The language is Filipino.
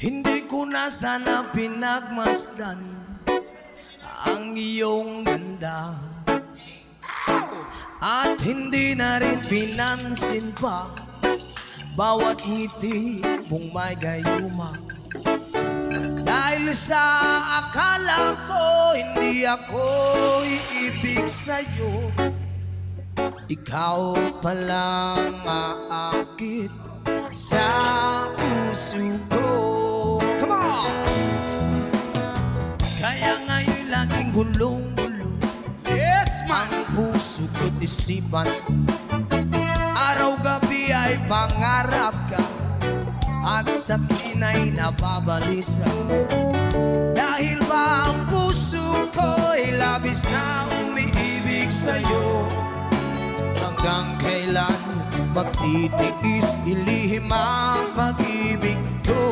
Hindi ko na sana pinagmasdan ang iyong ganda, at hindi na rin pinansin pa bawat ngiti mong may gayuma. Dahil sa akala ko hindi ako iibig sa'yo, ikaw palang aakit sa puso ko. Come on! Kaya ngayon laging gulong-gulong, Yes, man! ang puso ko't isipan. Araw-gabi ay pangarap ka, at sa tinay nababalisa. Dahil ba ang puso ko'y labis na umiibig sa'yo, hanggang kailan magtitiis ilihim ang pag-ibig